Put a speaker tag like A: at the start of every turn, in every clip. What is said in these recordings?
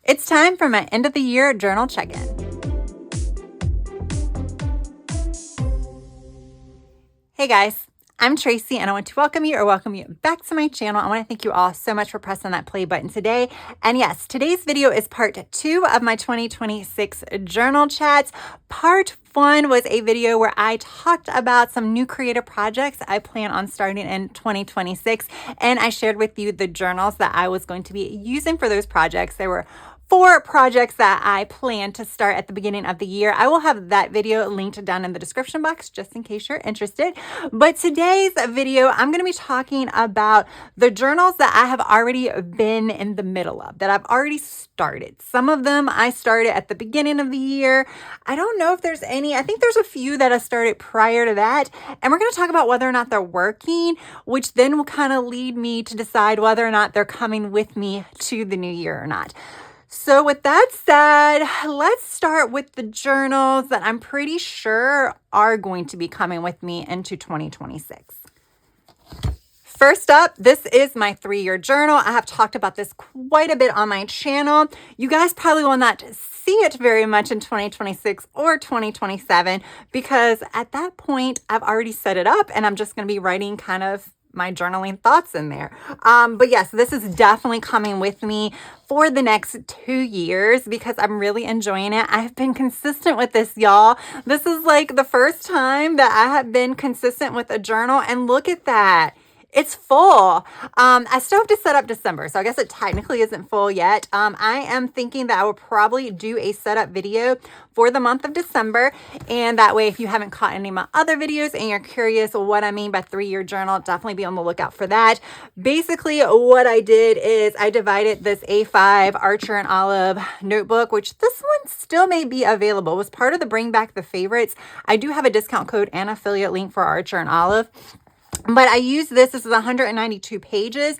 A: It's time for my end of the year journal check-in. Hey guys, I'm Tracy and I want to welcome you back to my channel. I want to thank you all so much for pressing that play button today. And yes, today's video is part 2 of my 2026 journal chats. Part 1 was a video where I talked about some new creative projects I plan on starting in 2026. And I shared with you the journals that I was going to be using for those projects. There were 4 projects that I plan to start at the beginning of the year. I will have that video linked down in the description box just in case you're interested. But today's video, I'm going to be talking about the journals that I have already been in the middle of, that I've already started. Some of them I started at the beginning of the year. I don't know if there's any. I think there's a few that I started prior to that. And we're going to talk about whether or not they're working, which then will kind of lead me to decide whether or not they're coming with me to the new year or not. So with that said, let's start with the journals that I'm pretty sure are going to be coming with me into 2026. First up, this is my 3-year journal. I have talked about this quite a bit on my channel. You guys probably will not see it very much in 2026 or 2027 because at that point, I've already set it up and I'm just going to be writing kind of my journaling thoughts in there. But yes, this is definitely coming with me for the next 2 years because I'm really enjoying it. I've been consistent with this, y'all. This is like the first time that I have been consistent with a journal, and look at that. It's full. I still have to set up December, so I guess it technically isn't full yet. I am thinking that I will probably do a setup video for the month of December, and that way if you haven't caught any of my other videos and you're curious what I mean by 3-year journal, definitely be on the lookout for that. Basically, what I did is I divided this A5 Archer and Olive notebook, which this one still may be available. It was part of the Bring Back the Favorites. I do have a discount code and affiliate link for Archer and Olive. But I use this is 192 pages.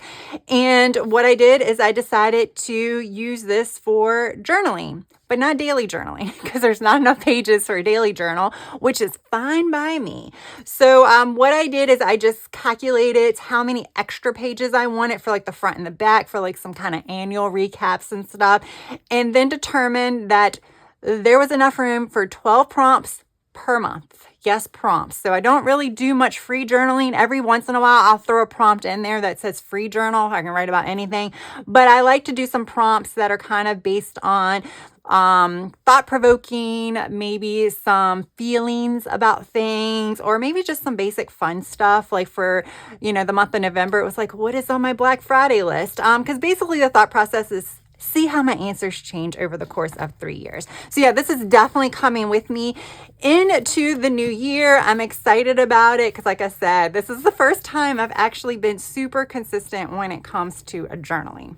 A: And what I did is I decided to use this for journaling, but not daily journaling because there's not enough pages for a daily journal, which is fine by me. So what I did is I just calculated how many extra pages I wanted for like the front and the back for like some kind of annual recaps and stuff. And then determined that there was enough room for 12 prompts per month. Yes, prompts. So I don't really do much free journaling. Every once in a while, I'll throw a prompt in there that says free journal. I can write about anything, but I like to do some prompts that are kind of based on thought-provoking, maybe some feelings about things, or maybe just some basic fun stuff. Like for, the month of November, it was like, what is on my Black Friday list? Because basically the thought process is see how my answers change over the course of 3 years. So yeah, this is definitely coming with me into the new year. I'm excited about it because like I said, this is the first time I've actually been super consistent when it comes to a journaling.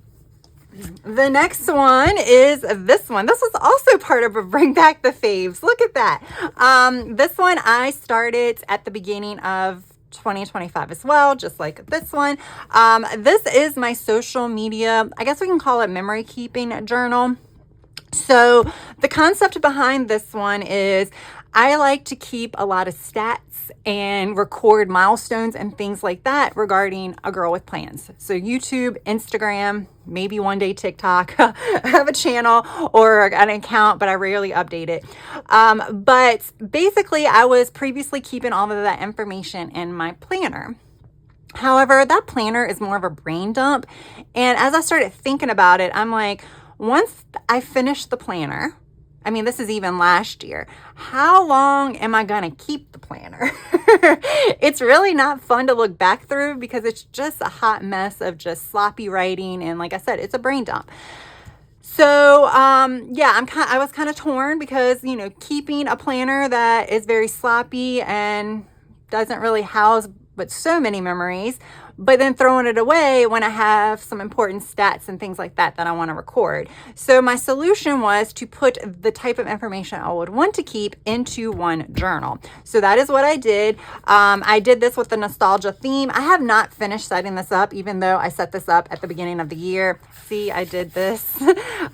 A: The next one is this one. This was also part of a Bring Back the Faves. Look at that. This one I started at the beginning of 2025 as well, just like this one. This is my social media, I guess we can call it memory keeping journal. So the concept behind this one is I like to keep a lot of stats and record milestones and things like that regarding a girl with plans. So YouTube, Instagram, maybe one day TikTok. I have a channel or an account, but I rarely update it. But basically, I was previously keeping all of that information in my planner. However, that planner is more of a brain dump. And as I started thinking about it, I'm like, once I finish the planner, I mean, this is even last year, how long am I going to keep the planner? It's really not fun to look back through because it's just a hot mess of just sloppy writing. And like I said, it's a brain dump. So, yeah, I was kind of torn because, keeping a planner that is very sloppy and doesn't really house but so many memories, but then throwing it away when I have some important stats and things like that I want to record. So my solution was to put the type of information I would want to keep into one journal. So that is what I did. I did this with the nostalgia theme. I have not finished setting this up, even though I set this up at the beginning of the year. See, I did this.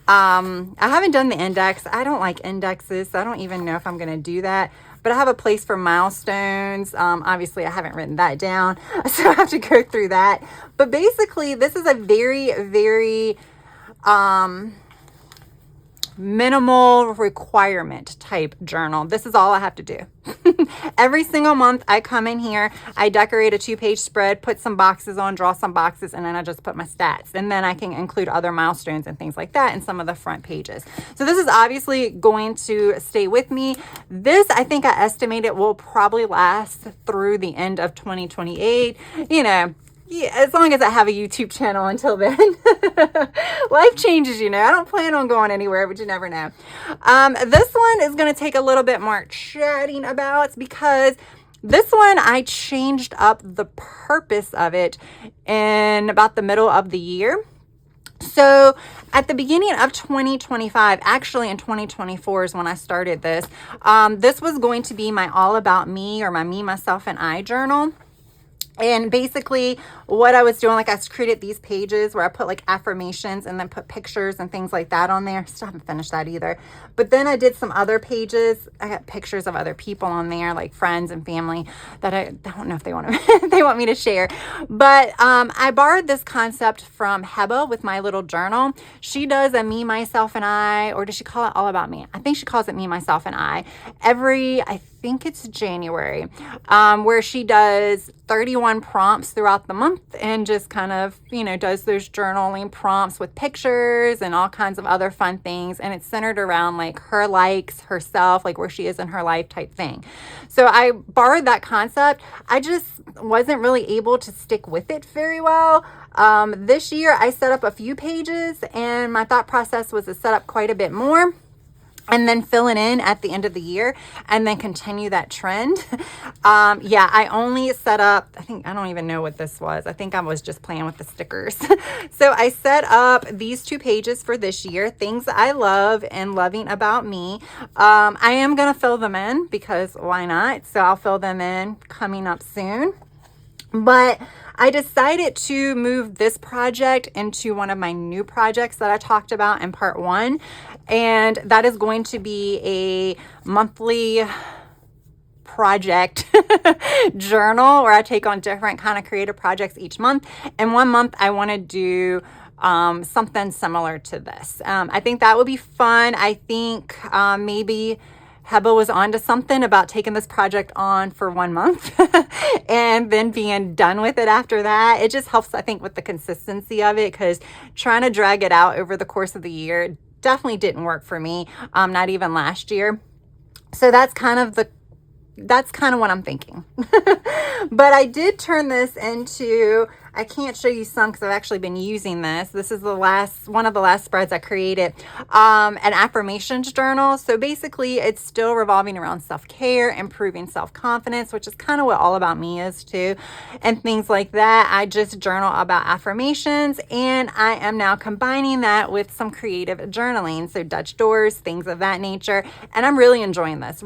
A: I haven't done the index. I don't like indexes, so I don't even know if I'm going to do that. But I have a place for milestones. Obviously, I haven't written that down, so I have to go through that. But basically, this is a very, very minimal requirement type journal. This is all I have to do. Every single month I come in here, I decorate a 2-page spread, put some boxes on, draw some boxes, and then I just put my stats. And then I can include other milestones and things like that in some of the front pages. So this is obviously going to stay with me. This, I think I estimate it will probably last through the end of 2028. You know, yeah, as long as I have a YouTube channel until then. Life changes, you know. I don't plan on going anywhere, but you never know. This one is going to take a little bit more chatting about because this one I changed up the purpose of it in about the middle of the year. So at the beginning of 2025, actually in 2024 is when I started this. This was going to be my all about me, or my me, myself, and I journal. And basically what I was doing, like I created these pages where I put like affirmations and then put pictures and things like that on there. Still haven't finished that either. But then I did some other pages. I got pictures of other people on there, like friends and family that I don't know if they want to, they want me to share. But I borrowed this concept from Heba with my little journal. She does a me, myself, and I, or does she call it all about me? I think she calls it me, myself, and I. I think it's January, where she does 31 prompts throughout the month and just kind of, you know, does those journaling prompts with pictures and all kinds of other fun things. And it's centered around like her likes, herself, like where she is in her life type thing. So I borrowed that concept. I just wasn't really able to stick with it very well. This year I set up a few pages and my thought process was to set up quite a bit more and then fill it in at the end of the year and then continue that trend. Yeah, I only set up, I don't even know what this was. I think I was just playing with the stickers. So I set up these 2 pages for this year, things I love and loving about me. I am gonna fill them in because why not? So I'll fill them in coming up soon. But I decided to move this project into one of my new projects that I talked about in part 1. And that is going to be a monthly project journal where I take on different kind of creative projects each month. And one month I want to do something similar to this. I think that would be fun. I think maybe Heba was onto something about taking this project on for 1 month and then being done with it after that. It just helps, I think, with the consistency of it, because trying to drag it out over the course of the year definitely didn't work for me, not even last year. So that's kind of what I'm thinking. But I did turn this into, I can't show you some because I've actually been using this. This is one of the last spreads I created, an affirmations journal. So basically it's still revolving around self-care, improving self-confidence, which is kind of what All About Me is too, and things like that. I just journal about affirmations, and I am now combining that with some creative journaling. So Dutch doors, things of that nature. And I'm really enjoying this,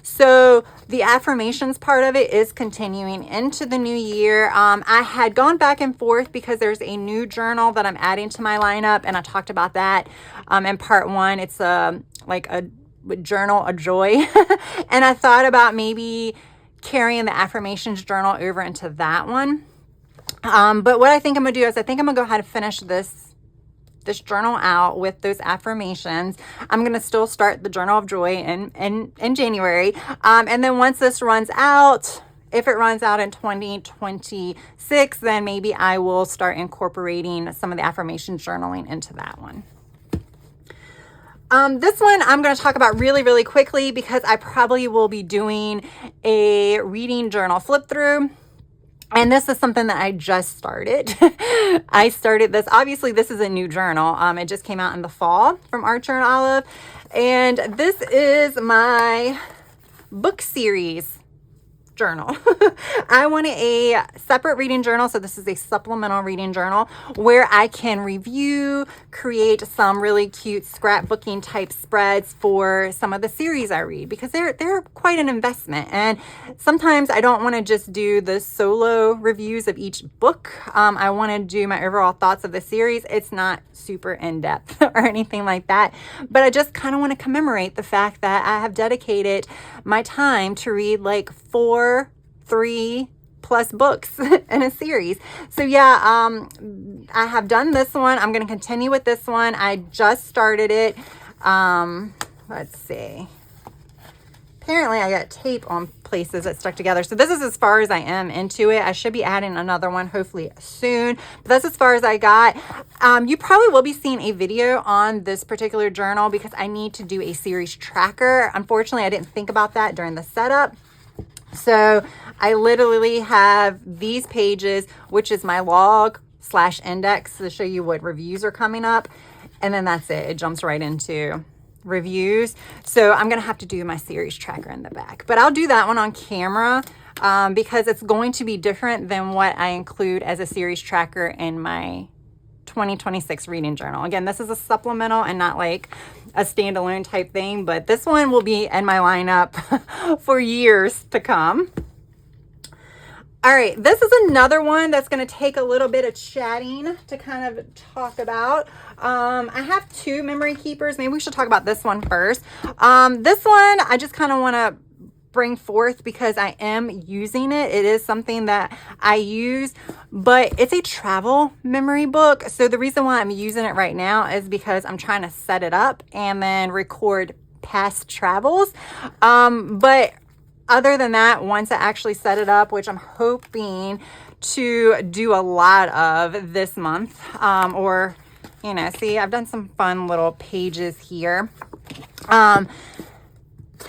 A: So the affirmations part of it is continuing into the new year. I had gone back and forth because there's a new journal that I'm adding to my lineup, and I talked about that in part 1. It's like a journal, a joy. And I thought about maybe carrying the affirmations journal over into that one. But what I think I'm gonna do is I think I'm gonna go ahead and finish this journal out with those affirmations. I'm going to still start the Journal of Joy in January. And then once this runs out, if it runs out in 2026, then maybe I will start incorporating some of the affirmation journaling into that one. This one I'm going to talk about really, really quickly because I probably will be doing a reading journal flip through. And this is something that I just started. I started this. Obviously, this is a new journal. It just came out in the fall from Archer and Olive. And this is my book series journal. I wanted a separate reading journal. So this is a supplemental reading journal where I can review, create some really cute scrapbooking type spreads for some of the series I read, because they're quite an investment. And sometimes I don't want to just do the solo reviews of each book. I want to do my overall thoughts of the series. It's not super in-depth or anything like that, but I just kind of want to commemorate the fact that I have dedicated my time to read like 3+ books in a series. So yeah, I have done this one. I'm going to continue with this one. I just started it. Let's see. Apparently I got tape on places that stuck together. So this is as far as I am into it. I should be adding another one hopefully soon, but that's as far as I got. You probably will be seeing a video on this particular journal because I need to do a series tracker. Unfortunately, I didn't think about that during the setup. So I literally have these pages, which is my log / index to show you what reviews are coming up. And then that's it. It jumps right into reviews. So I'm going to have to do my series tracker in the back, but I'll do that one on camera because it's going to be different than what I include as a series tracker in my 2026 reading journal. Again, this is a supplemental and not like a standalone type thing, but this one will be in my lineup for years to come. All right, this is another one that's going to take a little bit of chatting to kind of talk about. I have two memory keepers. Maybe we should talk about this one first. This one, I just kind of want to bring forth because I am using it. It is something that I use, but it's a travel memory book. So the reason why I'm using it right now is because I'm trying to set it up and then record past travels. But other than that, once I actually set it up, which I'm hoping to do a lot of this month, or, you know, see, I've done some fun little pages here.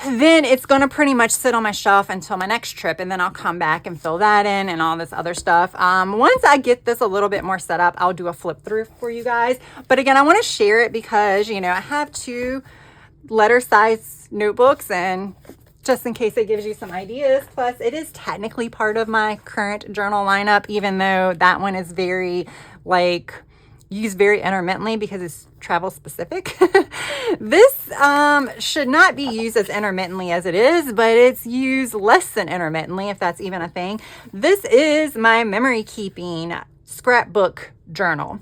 A: Then it's going to pretty much sit on my shelf until my next trip, and then I'll come back and fill that in and all this other stuff. Once I get this a little bit more set up, I'll do a flip through for you guys. But again, I want to share it because, you know, I have two letter size notebooks, and just in case it gives you some ideas. Plus, it is technically part of my current journal lineup, even though that one is very, like, used very intermittently because it's travel specific. This should not be used as intermittently as it is, but it's used less than intermittently, if that's even a thing. This is my memory keeping scrapbook journal.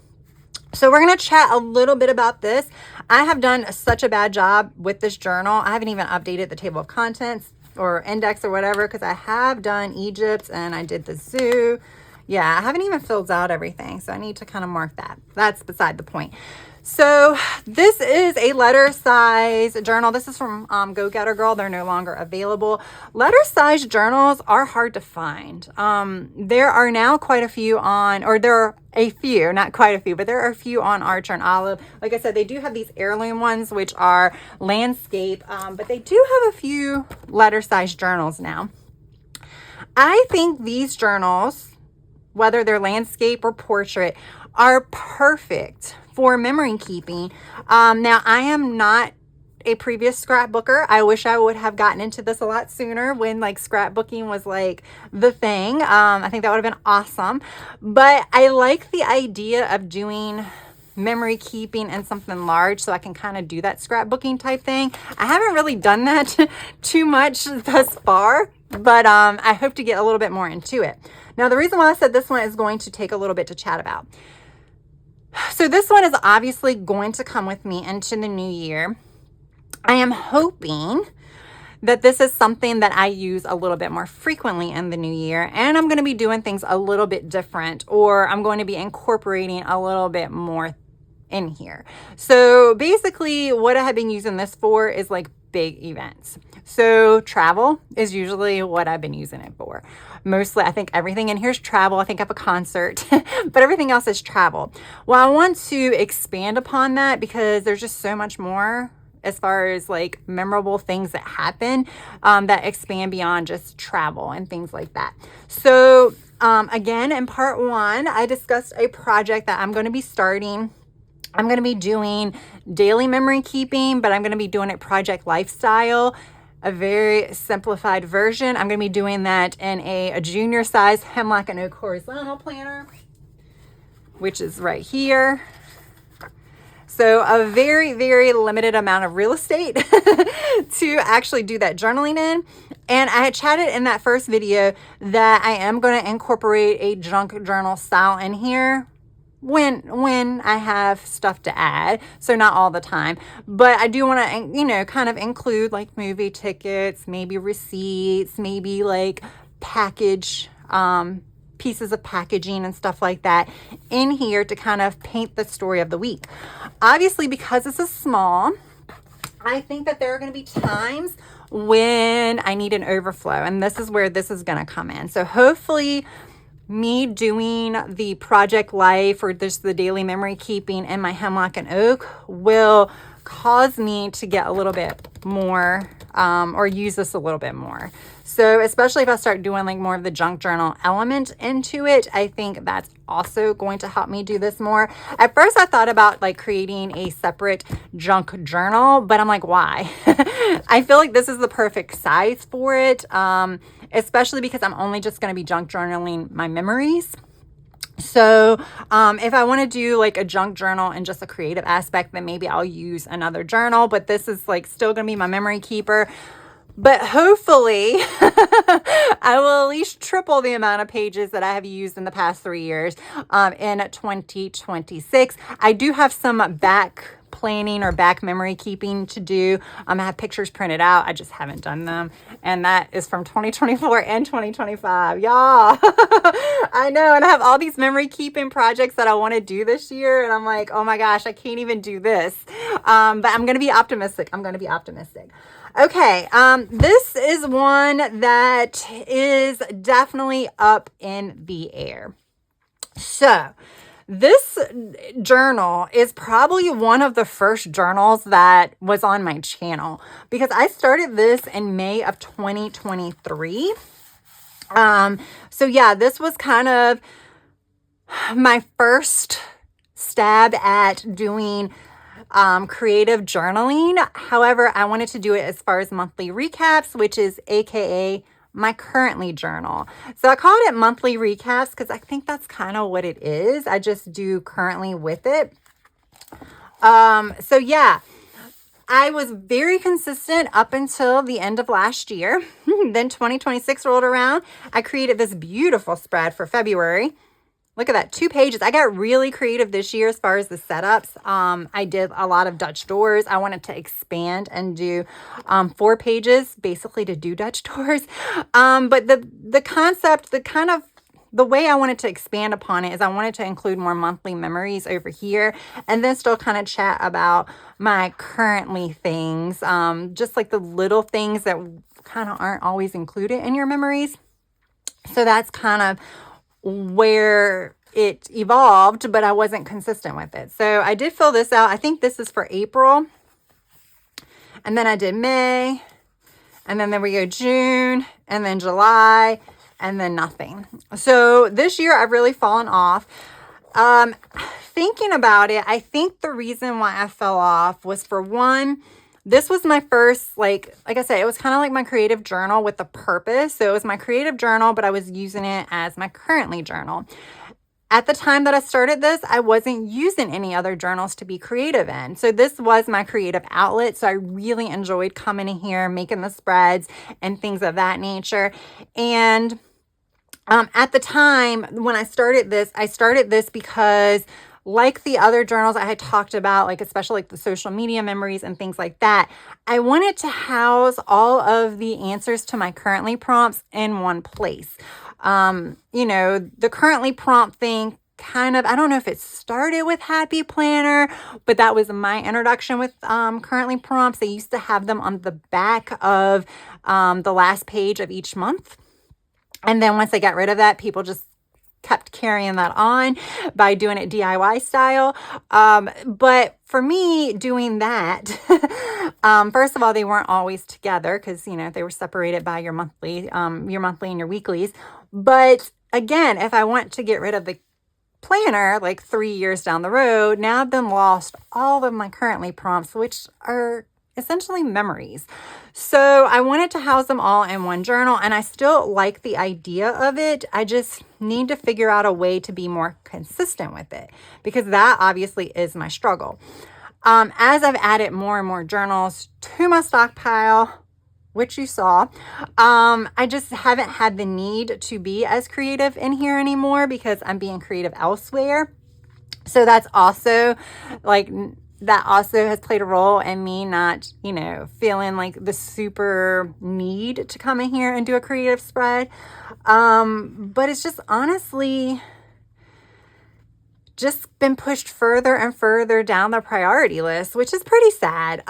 A: So we're going to chat a little bit about this. I have done such a bad job with this journal. I haven't even updated the table of contents or index or whatever because I have done Egypt and I did the zoo. Yeah, I haven't even filled out everything, so I need to kind of mark that. That's beside the point. So this is a letter size journal. This is from Go Getter Girl. They're no longer available. Letter size journals are hard to find. There are now quite a few on, or there are a few, not quite a few, but there are a few on Archer and Olive. Like I said, they do have these heirloom ones, which are landscape, but they do have a few letter size journals now. I think these journals, whether they're landscape or portrait, are perfect for memory keeping. Now, I am not a previous scrapbooker. I wish I would have gotten into this a lot sooner when like scrapbooking was like the thing. I think that would have been awesome. But I like the idea of doing memory keeping in something large so I can kind of do that scrapbooking type thing. I haven't really done that too much thus far, but I hope to get a little bit more into it. Now, the reason why I said this one is going to take a little bit to chat about. So this one is obviously going to come with me into the new year. I am hoping that this is something that I use a little bit more frequently in the new year, and I'm going to be doing things a little bit different, or I'm going to be incorporating a little bit more in here. So basically what I have been using this for is like big events. So travel is usually what I've been using it for. Mostly, I think everything in here is travel. I think I have a concert, but everything else is travel. Well, I want to expand upon that because there's just so much more as far as like memorable things that happen that expand beyond just travel and things like that. So again, in part one, I discussed a project that I'm going to be starting. I'm going to be doing daily memory keeping, but I'm going to be doing it project lifestyle, a very simplified version. I'm going to be doing that in a junior size hemlock and oak horizontal planner, which is right here. So a very, very limited amount of real estate to actually do that journaling in. And I had chatted in that first video that I am going to incorporate a junk journal style in here when I have stuff to add. So not all the time, but I do want to, you know, kind of include like movie tickets, maybe receipts, maybe like package, pieces of packaging and stuff like that in here to kind of paint the story of the week. Obviously, because this is small, I think that there are going to be times when I need an overflow, and this is where this is going to come in. So hopefully me doing the project life or just the daily memory keeping in my hemlock and oak will cause me to get a little bit more or use this a little bit more. So especially if I start doing like more of the junk journal element into it, I think that's also going to help me do this more. At first I thought about like creating a separate junk journal, but I'm like, why? I feel like this is the perfect size for it, especially because I'm only just going to be junk journaling my memories. So if I want to do like a junk journal and just a creative aspect, then maybe I'll use another journal, but this is like still going to be my memory keeper. But hopefully I will at least triple the amount of pages that I have used in the past 3 years in 2026. I do have some back planning or back memory keeping to do. I have pictures printed out. I just haven't done them. And that is from 2024 and 2025. Y'all, I know. And I have all these memory keeping projects that I want to do this year. And I'm like, oh my gosh, I can't even do this. But I'm going to be optimistic. Okay, this is one that is definitely up in the air. So this journal is probably one of the first journals that was on my channel because I started this in May of 2023. So yeah, this was kind of my first stab at doing creative journaling. However, I wanted to do it as far as monthly recaps, which is AKA my currently journal. So I called it monthly recaps because I think that's kind of what it is. I just do currently with it. So yeah, I was very consistent up until the end of last year. Then 2026 rolled around. I created this beautiful spread for February. Look at that, 2 pages. I got really creative this year as far as the setups. I did a lot of Dutch doors. I wanted to expand and do 4 pages, basically to do Dutch doors. But the concept, the way I wanted to expand upon it is I wanted to include more monthly memories over here and then still kind of chat about my currently things, just like the little things that kind of aren't always included in your memories. So that's kind of where it evolved, but I wasn't consistent with it. So I did fill this out. I think this is for April. And then I did May. And then there we go, June. And then July. And then nothing. So this year I've really fallen off. Thinking about it, I think the reason why I fell off was, for one, this was my first, like I said, it was kind of like my creative journal with a purpose. So it was my creative journal, but I was using it as my currently journal. At the time that I started this, I wasn't using any other journals to be creative in. So this was my creative outlet. So I really enjoyed coming in here, making the spreads and things of that nature. And at the time when I started this because, like the other journals I had talked about, like especially like the social media memories and things like that, I wanted to house all of the answers to my currently prompts in one place. The currently prompt thing kind of, I don't know if it started with Happy Planner, but that was my introduction with currently prompts. They used to have them on the back of the last page of each month. And then once they got rid of that, people just kept carrying that on by doing it DIY style. But for me, doing that, first of all, they weren't always together because, they were separated by your monthly and your weeklies. But again, if I want to get rid of the planner like 3 years down the road, now I've then lost all of my currently prompts, which are essentially memories. So I wanted to house them all in one journal, and I still like the idea of it. I just need to figure out a way to be more consistent with it, because that obviously is my struggle. As I've added more and more journals to my stockpile, which you saw, I just haven't had the need to be as creative in here anymore because I'm being creative elsewhere. So that's also that also has played a role in me not, feeling like the super need to come in here and do a creative spread. But it's just honestly just been pushed further and further down the priority list, which is pretty sad.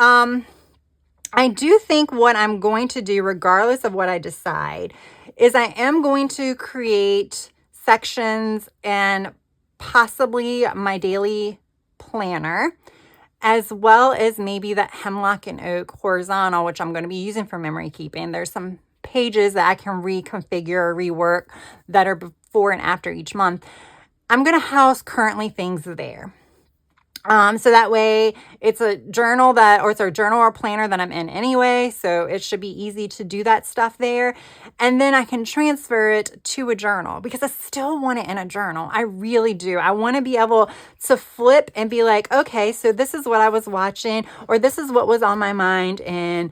A: I do think what I'm going to do, regardless of what I decide, is I am going to create sections and possibly my daily planner, as well as maybe that hemlock and oak horizontal, which I'm going to be using for memory keeping. There's some pages that I can reconfigure or rework that are before and after each month. I'm going to house currently things there. So that way it's a journal it's a journal or planner that I'm in anyway. So it should be easy to do that stuff there. And then I can transfer it to a journal because I still want it in a journal. I really do. I want to be able to flip and be like, okay, so this is what I was watching, or this is what was on my mind in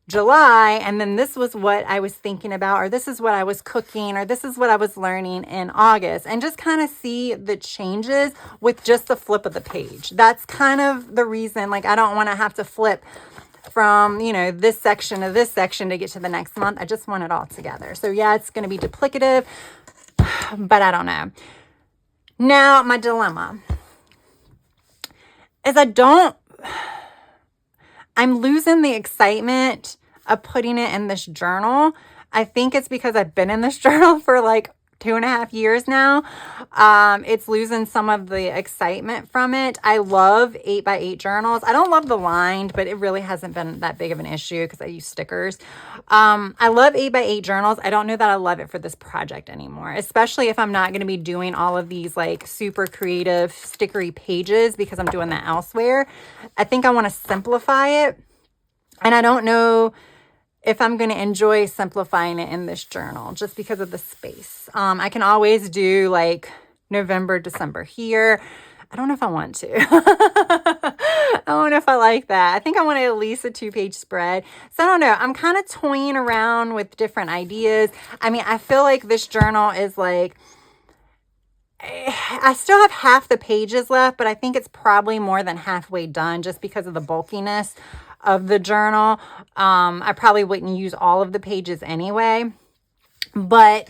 A: July, and then this was what I was thinking about, or this is what I was cooking, or this is what I was learning in August, and just kind of see the changes with just the flip of the page. That's kind of the reason, like, I don't want to have to flip from, this section to this section to get to the next month. I just want it all together. So yeah, it's going to be duplicative, but I don't know. Now, my dilemma is I'm losing the excitement of putting it in this journal. I think it's because I've been in this journal for like 2.5 years now. It's losing some of the excitement from it. I love 8x8 journals. I don't love the lined, but it really hasn't been that big of an issue because I use stickers. I love 8x8 journals. I don't know that I love it for this project anymore, especially if I'm not going to be doing all of these like super creative stickery pages because I'm doing that elsewhere. I think I want to simplify it. And I don't know if I'm going to enjoy simplifying it in this journal just because of the space. I can always do like November, December here. I don't know if I want to. I don't know if I like that. I think I want at least a 2-page spread. So I don't know. I'm kind of toying around with different ideas. I mean, I feel like this journal is like, I still have half the pages left, but I think it's probably more than halfway done just because of the bulkiness of the journal. I probably wouldn't use all of the pages anyway, but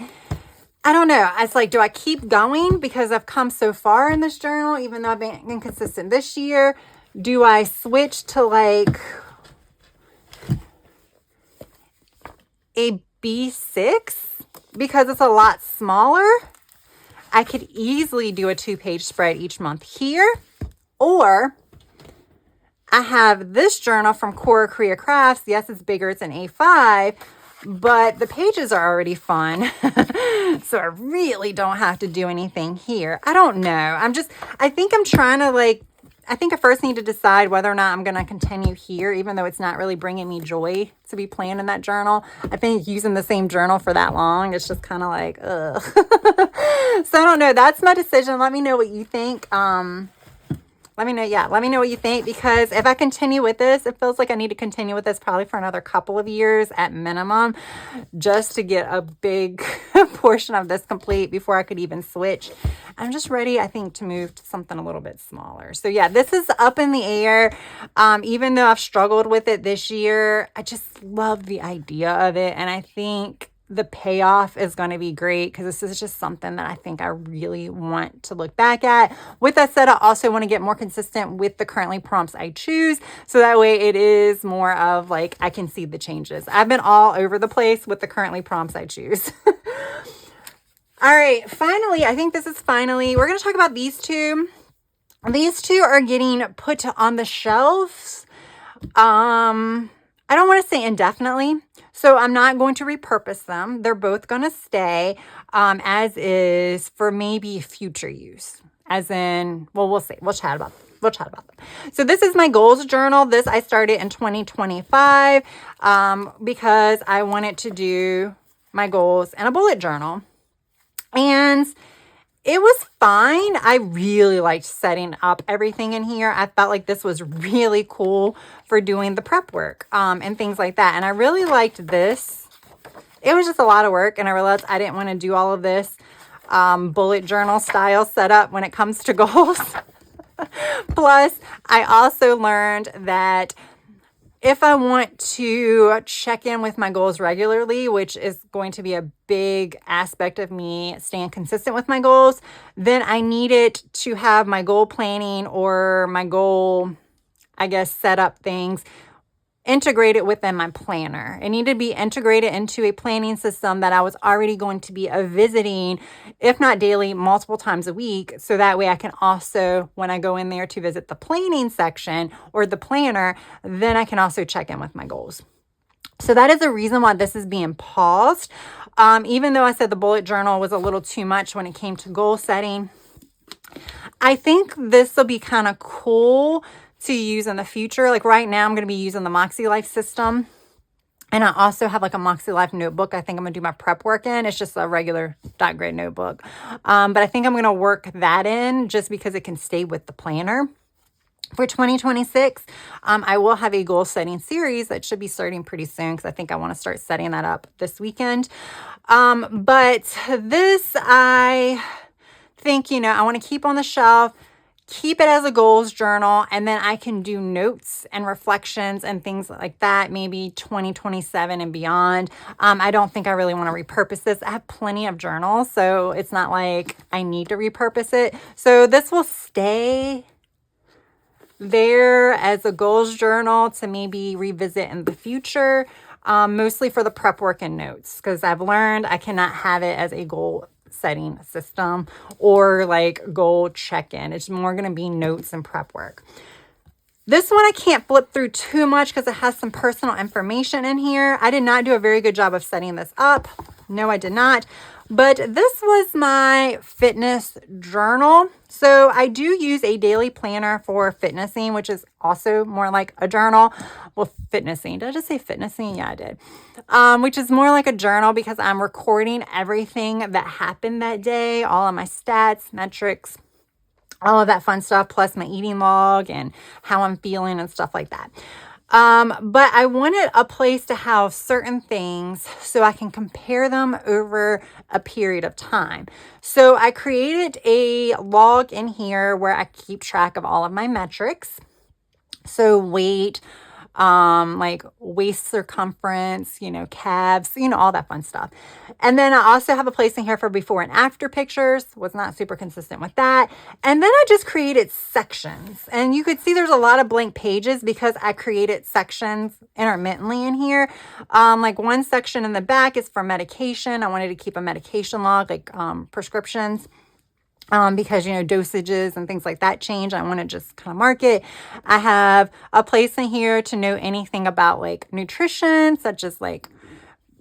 A: I don't know. It's like, do I keep going because I've come so far in this journal, even though I've been inconsistent this year? Do I switch to like a B6 because it's a lot smaller? I could easily do a 2-page spread each month here, or I have this journal from Cora Korea Crafts. Yes, it's bigger. It's an A5, but the pages are already fun. So I really don't have to do anything here. I don't know. I think I'm trying to I think I first need to decide whether or not I'm going to continue here, even though it's not really bringing me joy to be playing in that journal. I think using the same journal for that long, it's just kind of like, ugh. So I don't know. That's my decision. Let me know what you think. Let me know what you think, because if I continue with this, it feels like I need to continue with this probably for another couple of years at minimum, just to get a big portion of this complete before I could even switch. I'm just ready, I think, to move to something a little bit smaller. So yeah, this is up in the air. Even though I've struggled with it this year, I just love the idea of it. And I think the payoff is going to be great because this is just something that I think I really want to look back at. With that said, I also want to get more consistent with the currently prompts I choose. So that way it is more of like, I can see the changes. I've been all over the place with the currently prompts I choose. All right. Finally, I think this is finally, we're going to talk about these two. These two are getting put on the shelves. I don't want to say indefinitely. So I'm not going to repurpose them. They're both going to stay as is for maybe future use. As in, well, we'll see. We'll chat about them. So this is my goals journal. This I started in 2025 because I wanted to do my goals in a bullet journal. And it was fine. I really liked setting up everything in here. I felt like this was really cool for doing the prep work and things like that. And I really liked this. It was just a lot of work, and I realized I didn't want to do all of this bullet journal style setup when it comes to goals. Plus, I also learned that if I want to check in with my goals regularly, which is going to be a big aspect of me staying consistent with my goals, then I needed to have my goal planning or my goal, I guess, set up things integrate it within my planner. It needed to be integrated into a planning system that I was already going to be visiting, if not daily, multiple times a week. So that way I can also, when I go in there to visit the planning section or the planner, then I can also check in with my goals. So that is the reason why this is being paused. Even though I said the bullet journal was a little too much when it came to goal setting, I think this will be kind of cool to use in the future. Like right now, I'm going to be using the Moxie Life system. And I also have like a Moxie Life notebook. I think I'm going to do my prep work in. It's just a regular dot grid notebook. But I think I'm going to work that in just because it can stay with the planner. For 2026, I will have a goal setting series that should be starting pretty soon because I think I want to start setting that up this weekend. But this, I think, I want to keep on the shelf, keep it as a goals journal, and then I can do notes and reflections and things like that, maybe 2027 and beyond. I don't think I really want to repurpose this. I have plenty of journals, so it's not like I need to repurpose it. So this will stay there as a goals journal to maybe revisit in the future, mostly for the prep work and notes, because I've learned I cannot have it as a goal setting system or like goal check-in. It's more going to be notes and prep work. This one I can't flip through too much because it has some personal information in here. I did not do a very good job of setting this up. No, I did not. But this was my fitness journal. So I do use a daily planner for fitnessing, which is also more like a journal. Well, fitnessing. Did I just say fitnessing? Yeah, I did. Which is more like a journal because I'm recording everything that happened that day, all of my stats, metrics, all of that fun stuff, plus my eating log and how I'm feeling and stuff like that. But I wanted a place to have certain things so I can compare them over a period of time. So I created a log in here where I keep track of all of my metrics. So weight, like waist circumference, calves, all that fun stuff. And then I also have a place in here for before and after pictures. Was not super consistent with that. And then I just created sections, and you could see there's a lot of blank pages because I created sections intermittently in here. Like one section in the back is for medication. I wanted to keep a medication log, like prescriptions. Because, dosages and things like that change. I want to just kind of mark it. I have a place in here to note anything about like nutrition, such as like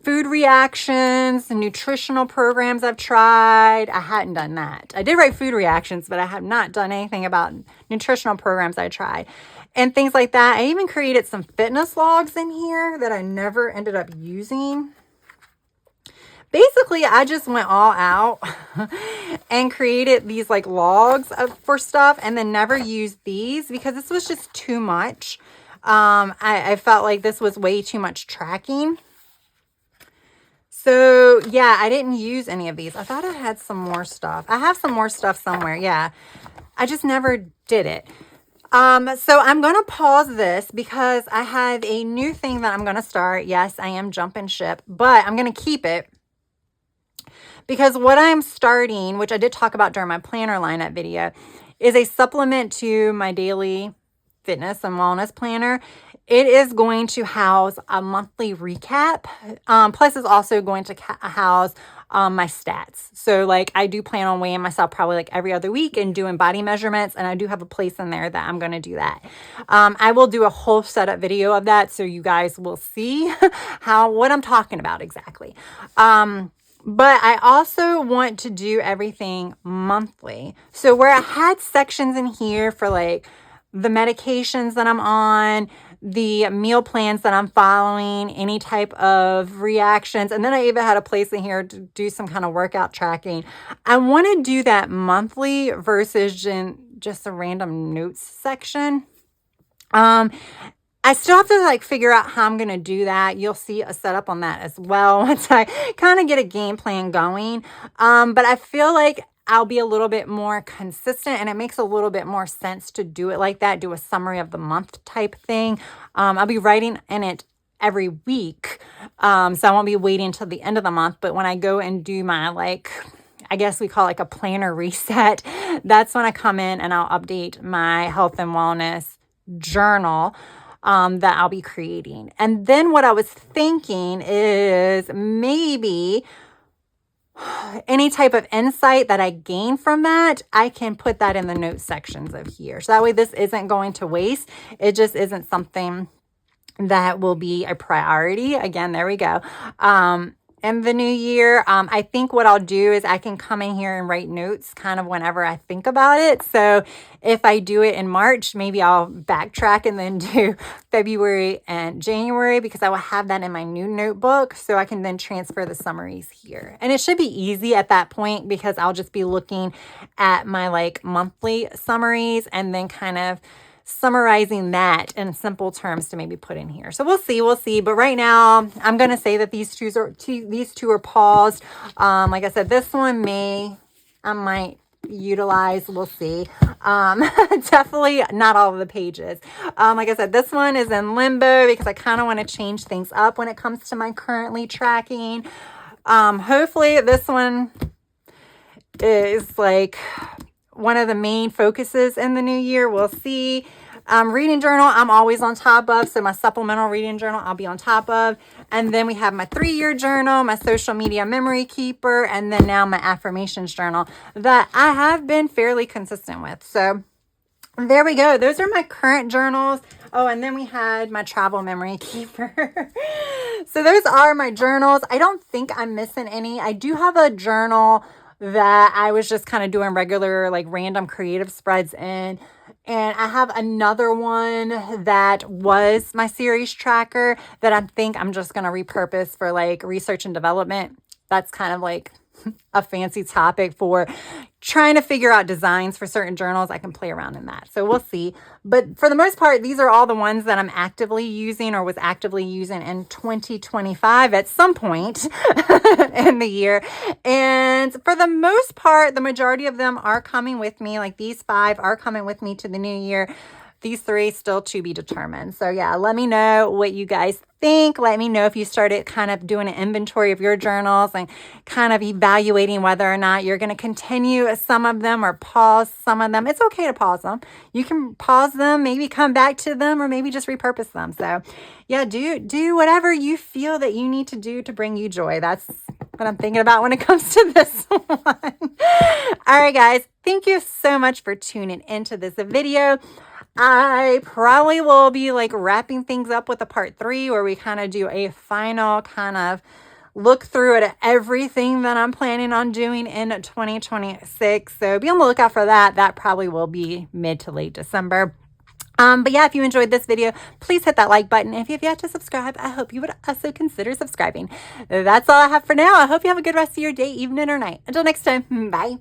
A: food reactions, nutritional programs I've tried. I hadn't done that. I did write food reactions, but I have not done anything about nutritional programs I tried and things like that. I even created some fitness logs in here that I never ended up using. Basically, I just went all out and created these like logs for stuff and then never used these because this was just too much. I felt like this was way too much tracking. So yeah, I didn't use any of these. I thought I had some more stuff. I have some more stuff somewhere. Yeah, I just never did it. So I'm going to pause this because I have a new thing that I'm going to start. Yes, I am jumping ship, but I'm going to keep it. Because what I'm starting, which I did talk about during my planner lineup video, is a supplement to my daily fitness and wellness planner. It is going to house a monthly recap. Plus, it's also going to house my stats. So like I do plan on weighing myself probably like every other week and doing body measurements. And I do have a place in there that I'm going to do that. I will do a whole setup video of that. So you guys will see what I'm talking about exactly. But I also want to do everything monthly. So where I had sections in here for like the medications that I'm on, the meal plans that I'm following, any type of reactions. And then I even had a place in here to do some kind of workout tracking. I want to do that monthly versus just a random notes section. I still have to like figure out how I'm going to do that. You'll see a setup on that as well once I kind of get a game plan going. But I feel like I'll be a little bit more consistent and it makes a little bit more sense to do it like that, do a summary of the month type thing. I'll be writing in it every week. So I won't be waiting until the end of the month. But when I go and do my I guess we call it like a planner reset, that's when I come in and I'll update my health and wellness journal. that I'll be creating. And then what I was thinking is maybe any type of insight that I gain from that, I can put that in the notes sections of here. So that way this isn't going to waste. It just isn't something that will be a priority. Again, there we go. In the new year, I think what I'll do is I can come in here and write notes kind of whenever I think about it. So if I do it in March, maybe I'll backtrack and then do February and January, because I will have that in my new notebook. So I can then transfer the summaries here. And it should be easy at that point, because I'll just be looking at my like monthly summaries and then kind of summarizing that in simple terms to maybe put in here. So we'll see. But right now I'm going to say that these two are paused. Like I said, this one I might utilize, we'll see. Definitely not all of the pages. Like I said, this one is in limbo because I kind of want to change things up when it comes to my currently tracking. Hopefully this one is like one of the main focuses in the new year. We'll see. Reading journal, I'm always on top of. So my supplemental reading journal, I'll be on top of. And then we have my 3-year journal, my social media memory keeper, and then now my affirmations journal that I have been fairly consistent with. So there we go. Those are my current journals. Oh, and then we had my travel memory keeper. So those are my journals. I don't think I'm missing any. I do have a journal that I was just kind of doing regular, like random creative spreads in. And I have another one that was my series tracker that I think I'm just going to repurpose for like research and development. That's kind of like a fancy topic for trying to figure out designs for certain journals. I can play around in that. So we'll see. But for the most part, these are all the ones that I'm actively using or was actively using in 2025 at some point in the year. And for the most part, the majority of them are coming with me. Like these 5 are coming with me to the new year. These 3 still to be determined. So yeah, let me know what you guys think. Let me know if you started kind of doing an inventory of your journals and kind of evaluating whether or not you're going to continue some of them or pause some of them. It's okay to pause them. You can pause them, maybe come back to them, or maybe just repurpose them. So yeah, do whatever you feel that you need to do to bring you joy. That's what I'm thinking about when it comes to this one. All right, guys, thank you so much for tuning into this video. I probably will be like wrapping things up with a part 3 where we kind of do a final kind of look through at everything that I'm planning on doing in 2026. So be on the lookout for that. That probably will be mid to late December. But yeah, if you enjoyed this video, please hit that like button. If you've yet to subscribe, I hope you would also consider subscribing. That's all I have for now. I hope you have a good rest of your day, evening, or night. Until next time, bye.